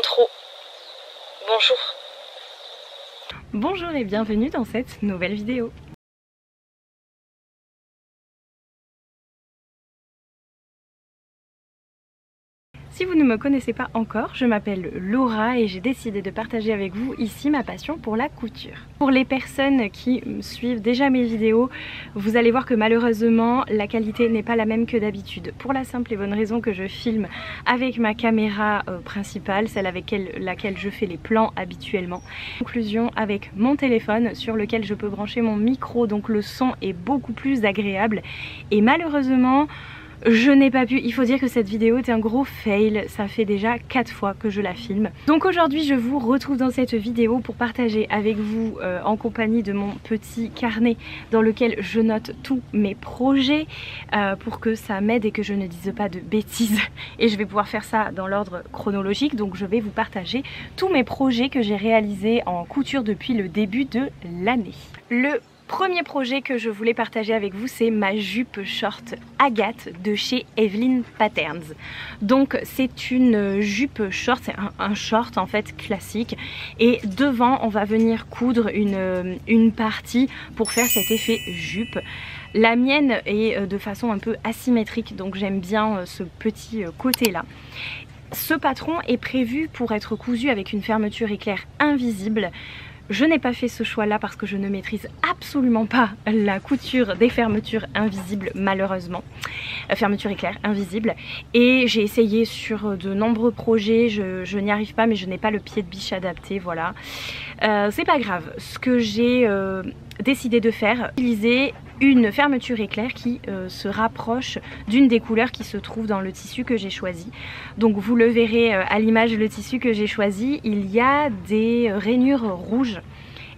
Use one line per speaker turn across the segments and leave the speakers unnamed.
Trop. Bonjour.
Bonjour et bienvenue dans cette nouvelle vidéo. Si vous ne me connaissez pas encore, je m'appelle Laura et j'ai décidé de partager avec vous ici ma passion pour la couture. Pour les personnes qui suivent déjà mes vidéos, vous allez voir que malheureusement la qualité n'est pas la même que d'habitude. Pour la simple et bonne raison que je filme avec ma caméra principale, celle avec laquelle je fais les plans habituellement. Conclusion avec mon téléphone sur lequel je peux brancher mon micro, donc le son est beaucoup plus agréable. Et malheureusement, je n'ai pas pu, il faut dire que cette vidéo est un gros fail, ça fait déjà 4 fois que je la filme. Donc aujourd'hui je vous retrouve dans cette vidéo pour partager avec vous en compagnie de mon petit carnet dans lequel je note tous mes projets pour que ça m'aide et que je ne dise pas de bêtises. Et je vais pouvoir faire ça dans l'ordre chronologique, donc je vais vous partager tous mes projets que j'ai réalisés en couture depuis le début de l'année. Le premier projet que je voulais partager avec vous, c'est ma jupe short Agathe de chez Evelyn Patterns. Donc c'est une jupe short, c'est un short en fait classique, et devant on va venir coudre une partie pour faire cet effet jupe. La mienne est de façon un peu asymétrique, donc j'aime bien ce petit côté là. Ce patron est prévu pour être cousu avec une fermeture éclair invisible. Je n'ai pas fait ce choix là parce que je ne maîtrise absolument pas la couture des fermetures invisibles, malheureusement. Fermeture éclair invisible. Et j'ai essayé sur de nombreux projets, je n'y arrive pas, mais je n'ai pas le pied de biche adapté, voilà. C'est pas grave. Ce que j'ai décidé de faire, utiliser une fermeture éclair qui se rapproche d'une des couleurs qui se trouve dans le tissu que j'ai choisi. Donc vous le verrez à l'image, le tissu que j'ai choisi, il y a des rainures rouges.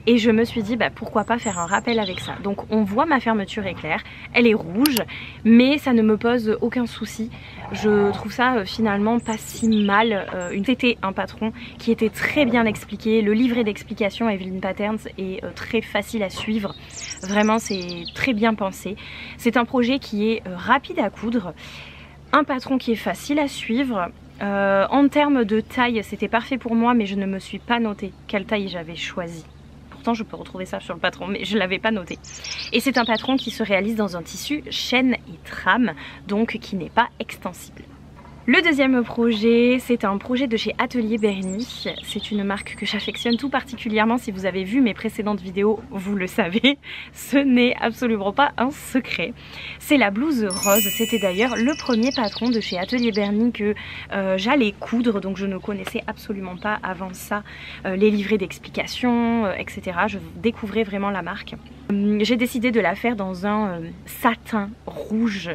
Et je me suis dit pourquoi pas faire un rappel avec ça. Donc on voit ma fermeture éclair, elle est rouge, mais ça ne me pose aucun souci. Je trouve ça finalement pas si mal. C'était un patron qui était très bien expliqué. Le livret d'explication Evelyn Patterns est très facile à suivre. Vraiment c'est très bien pensé. C'est un projet qui est rapide à coudre, un patron qui est facile à suivre. En termes de taille, c'était parfait pour moi, mais je ne me suis pas noté quelle taille j'avais choisi. Je peux retrouver ça sur le patron, mais je ne l'avais pas noté. Et c'est un patron qui se réalise dans un tissu chaîne et trame, donc qui n'est pas extensible. Le deuxième projet, c'est un projet de chez Atelier Berny. C'est une marque que j'affectionne tout particulièrement. Si vous avez vu mes précédentes vidéos, vous le savez. Ce n'est absolument pas un secret. C'est la blouse rose. C'était d'ailleurs le premier patron de chez Atelier Berny que j'allais coudre. Donc je ne connaissais absolument pas avant ça les livrets d'explication, etc. Je découvrais vraiment la marque. J'ai décidé de la faire dans un satin rouge,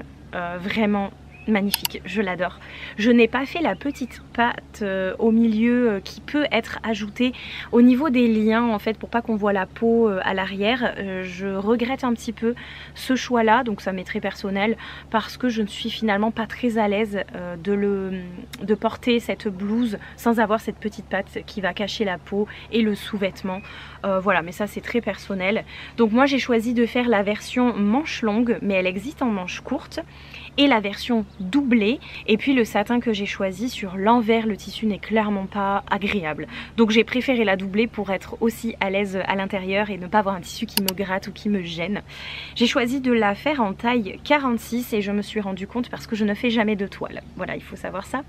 vraiment magnifique, je l'adore. Je n'ai pas fait la petite patte au milieu qui peut être ajoutée au niveau des liens en fait pour pas qu'on voit la peau à l'arrière. Je regrette un petit peu ce choix là, donc ça m'est très personnel parce que je ne suis finalement pas très à l'aise de porter cette blouse sans avoir cette petite patte qui va cacher la peau et le sous-vêtement. Voilà, mais ça c'est très personnel. Donc moi j'ai choisi de faire la version manche longue, mais elle existe en manche courte, et la version doublée, et puis le satin que j'ai choisi sur l'envers, le tissu n'est clairement pas agréable, donc j'ai préféré la doubler pour être aussi à l'aise à l'intérieur et ne pas avoir un tissu qui me gratte ou qui me gêne. J'ai choisi de la faire en taille 46 et je me suis rendu compte, parce que je ne fais jamais de toile, voilà, il faut savoir ça,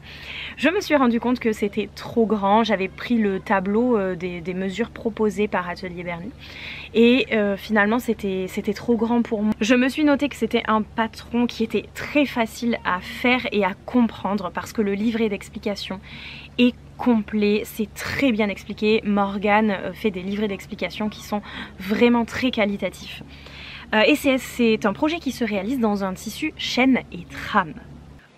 je me suis rendu compte que c'était trop grand. J'avais pris le tableau des mesures proposées par Atelier Berny et finalement c'était trop grand pour moi. Je me suis noté que c'était un patron qui était très facile à faire et à comprendre parce que le livret d'explication est complet, c'est très bien expliqué. Morgane fait des livrets d'explication qui sont vraiment très qualitatifs. Et c'est un projet qui se réalise dans un tissu chaîne et trame.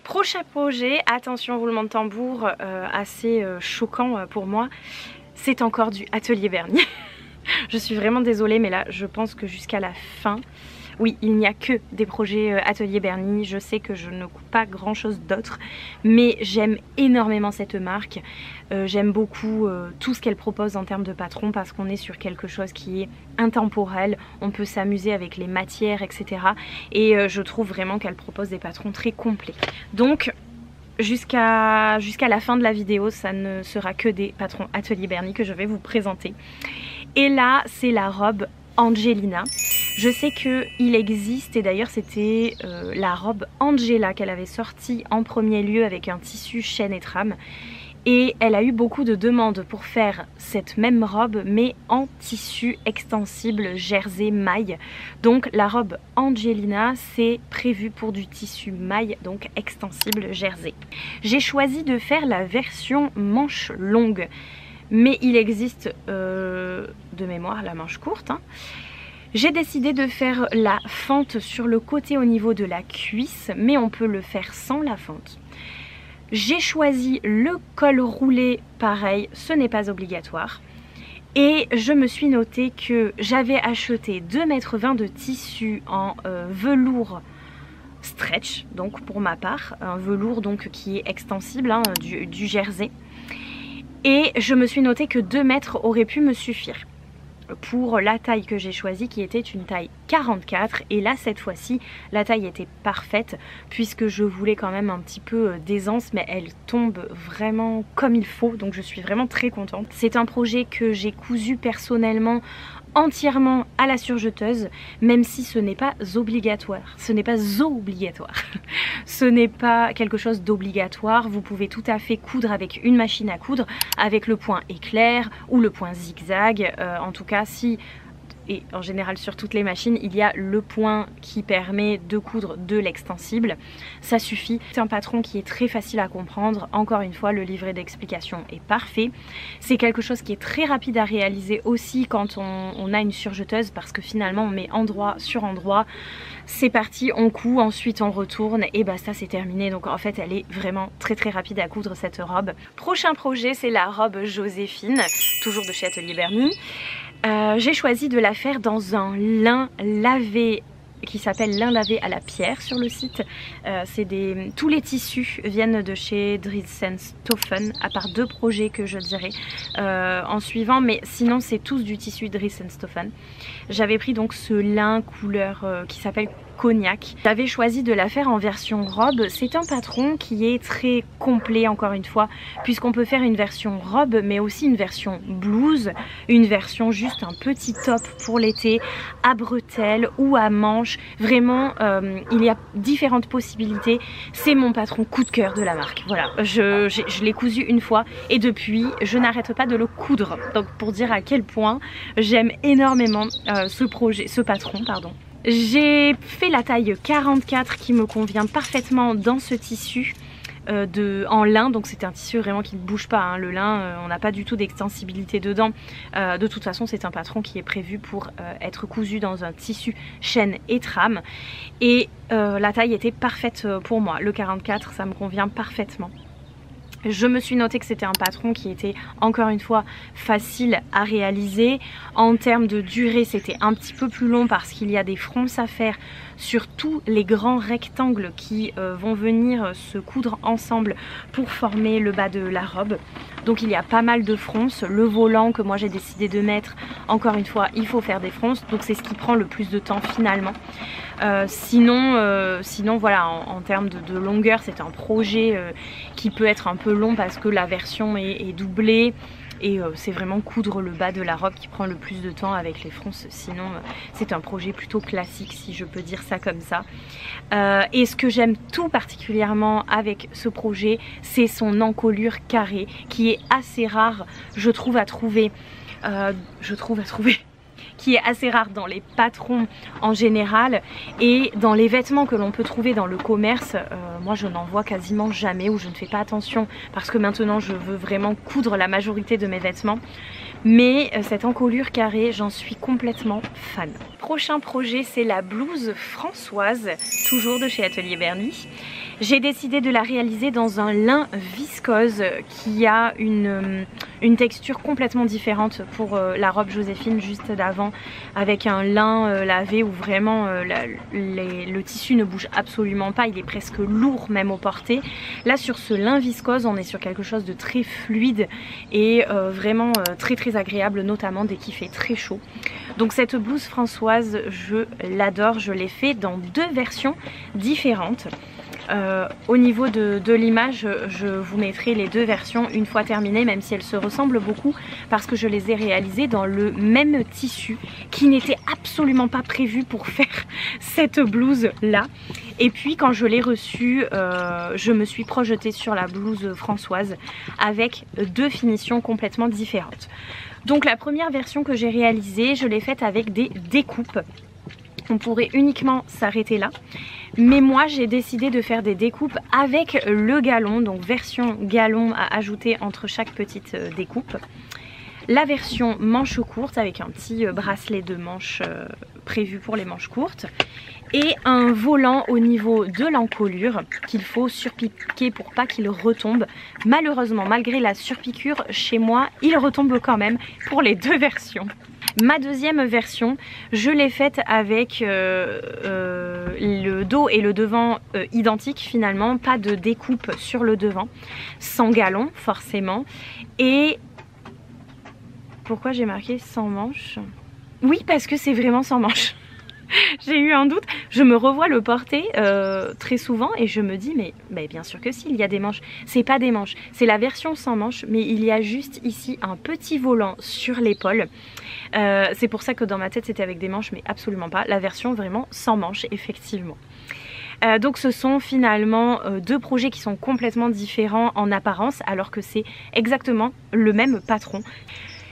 Prochain projet, attention roulement de tambour, assez choquant pour moi, c'est encore du Atelier Berny. Je suis vraiment désolée, mais là je pense que jusqu'à la fin, oui, il n'y a que des projets Atelier Berny. Je sais que je ne coupe pas grand chose d'autre, mais j'aime énormément cette marque. J'aime beaucoup tout ce qu'elle propose en termes de patron, parce qu'on est sur quelque chose qui est intemporel. On peut s'amuser avec les matières, etc. Et je trouve vraiment qu'elle propose des patrons très complets. Donc jusqu'à la fin de la vidéo, ça ne sera que des patrons Atelier Berny que je vais vous présenter. Et là, c'est la robe Angelina. Je sais qu'il existe, et d'ailleurs c'était la robe Angela qu'elle avait sortie en premier lieu avec un tissu chaîne et trame. Et elle a eu beaucoup de demandes pour faire cette même robe mais en tissu extensible jersey maille. Donc la robe Angelina c'est prévu pour du tissu maille, donc extensible jersey. J'ai choisi de faire la version manche longue, mais il existe de mémoire la manche courte. J'ai décidé de faire la fente sur le côté au niveau de la cuisse, mais on peut le faire sans la fente. J'ai choisi le col roulé, pareil, ce n'est pas obligatoire. Et je me suis noté que j'avais acheté 2,20 m de tissu en velours stretch, donc pour ma part, un velours donc qui est extensible, hein, du jersey. Et je me suis noté que 2 mètres auraient pu me suffire pour la taille que j'ai choisie, qui était une taille 44. Et là cette fois-ci la taille était parfaite puisque je voulais quand même un petit peu d'aisance, mais elle tombe vraiment comme il faut, donc je suis vraiment très contente. C'est un projet que j'ai cousu personnellement entièrement à la surjeteuse, même si ce n'est pas obligatoire. Ce n'est pas obligatoire. Ce n'est pas quelque chose d'obligatoire. Vous pouvez tout à fait coudre avec une machine à coudre, avec le point éclair ou le point zigzag. En tout cas, si... Et en général sur toutes les machines il y a le point qui permet de coudre de l'extensible, ça suffit. C'est un patron qui est très facile à comprendre, encore une fois le livret d'explication est parfait. C'est quelque chose qui est très rapide à réaliser aussi quand on a une surjeteuse, parce que finalement on met endroit sur endroit, c'est parti, on coud, ensuite on retourne et basta, c'est terminé. Donc en fait elle est vraiment très rapide à coudre cette robe. Prochain projet c'est la robe Joséphine, toujours de chez Atelier Berny. J'ai choisi de la faire dans un lin lavé qui s'appelle lin lavé à la pierre sur le site. Tous les tissus viennent de chez Dries & Stoffen, à part 2 projets que je dirais en suivant, mais sinon c'est tous du tissu Dries & Stoffen. J'avais pris donc ce lin couleur qui s'appelle cognac. J'avais choisi de la faire en version robe. C'est un patron qui est très complet encore une fois, puisqu'on peut faire une version robe mais aussi une version blouse, une version juste un petit top pour l'été à bretelles ou à manches. Vraiment il y a différentes possibilités. C'est mon patron coup de cœur de la marque. Voilà, je l'ai cousu une fois et depuis je n'arrête pas de le coudre. Donc pour dire à quel point j'aime énormément ce patron, pardon. J'ai fait la taille 44 qui me convient parfaitement dans ce tissu en lin, donc c'est un tissu vraiment qui ne bouge pas, hein. Le lin, on n'a pas du tout d'extensibilité dedans. De toute façon c'est un patron qui est prévu pour être cousu dans un tissu chaîne et trame, et la taille était parfaite pour moi. Le 44 ça me convient parfaitement. Je me suis noté que c'était un patron qui était encore une fois facile à réaliser. En termes de durée c'était un petit peu plus long parce qu'il y a des fronces à faire sur tous les grands rectangles qui vont venir se coudre ensemble pour former le bas de la robe. Donc il y a pas mal de fronces. Le volant que moi j'ai décidé de mettre, encore une fois il faut faire des fronces, donc c'est ce qui prend le plus de temps finalement. Sinon voilà, en termes de longueur c'est un projet qui peut être un peu long parce que la version est doublée. Et c'est vraiment coudre le bas de la robe qui prend le plus de temps avec les fronces. Sinon c'est un projet plutôt classique, si je peux dire ça comme ça. Et ce que j'aime tout particulièrement avec ce projet, c'est son encolure carrée qui est assez rare, je trouve à trouver qui est assez rare dans les patrons en général, et dans les vêtements que l'on peut trouver dans le commerce, moi je n'en vois quasiment jamais, ou je ne fais pas attention parce que maintenant je veux vraiment coudre la majorité de mes vêtements. Mais cette encolure carrée, j'en suis complètement fan. Prochain projet c'est la blouse Françoise, toujours de chez Atelier Berny. J'ai décidé de la réaliser dans un lin viscose qui a une texture complètement différente pour la robe Joséphine juste d'avant, avec un lin lavé où vraiment le tissu ne bouge absolument pas, il est presque lourd même au porté. Là sur ce lin viscose on est sur quelque chose de très fluide et vraiment très agréable, notamment dès qu'il fait très chaud. Donc cette blouse Françoise je l'adore, je l'ai fait dans 2 versions différentes. Au niveau de l'image, je vous mettrai les deux versions une fois terminées, même si elles se ressemblent beaucoup parce que je les ai réalisées dans le même tissu qui n'était absolument pas prévu pour faire cette blouse là. Et puis quand je l'ai reçue, je me suis projetée sur la blouse Françoise avec deux finitions complètement différentes. Donc la première version que j'ai réalisée, je l'ai faite avec des découpes. On pourrait uniquement s'arrêter là, mais moi j'ai décidé de faire des découpes avec le galon, donc version galon à ajouter entre chaque petite découpe. La version manche courte avec un petit bracelet de manche prévu pour les manches courtes et un volant au niveau de l'encolure qu'il faut surpiquer pour pas qu'il retombe. Malheureusement, malgré la surpiqûre, chez moi il retombe quand même pour les deux versions. Ma deuxième version, je l'ai faite avec le dos et le devant identiques finalement, pas de découpe sur le devant, sans galon forcément. Et pourquoi j'ai marqué sans manche? Oui, parce que c'est vraiment sans manche. J'ai eu un doute, je me revois le porter très souvent et je me dis mais bien sûr que si, il y a des manches. C'est pas des manches, c'est la version sans manche, mais il y a juste ici un petit volant sur l'épaule. C'est pour ça que dans ma tête c'était avec des manches, mais absolument pas. La version vraiment sans manche, effectivement. Donc ce sont finalement deux projets qui sont complètement différents en apparence alors que c'est exactement le même patron.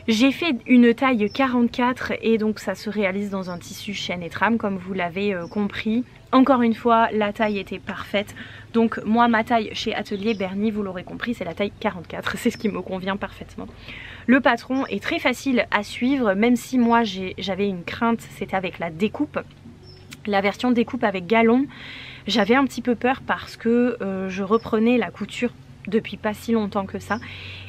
J'ai fait une taille 44 et donc ça se réalise dans un tissu chaîne et trame comme vous l'avez compris. Encore une fois, la taille était parfaite. Donc moi, ma taille chez Atelier Berny, vous l'aurez compris, c'est la taille 44. C'est ce qui me convient parfaitement. Le patron est très facile à suivre, même si moi j'avais une crainte, c'était avec la découpe. La version découpe avec galon, j'avais un petit peu peur parce que je reprenais la couture depuis pas si longtemps que ça.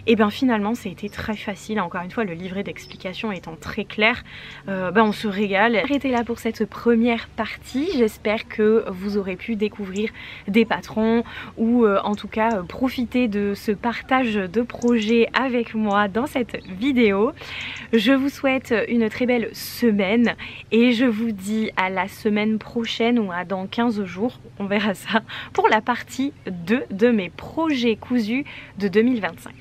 Et bien finalement ça a été très facile, encore une fois le livret d'explication étant très clair, on se régale. Arrêtez là pour cette première partie, j'espère que vous aurez pu découvrir des patrons ou en tout cas profiter de ce partage de projets avec moi dans cette vidéo. Je vous souhaite une très belle semaine et je vous dis à la semaine prochaine ou à dans 15 jours, on verra ça, pour la partie 2 de mes projets cousus de 2025.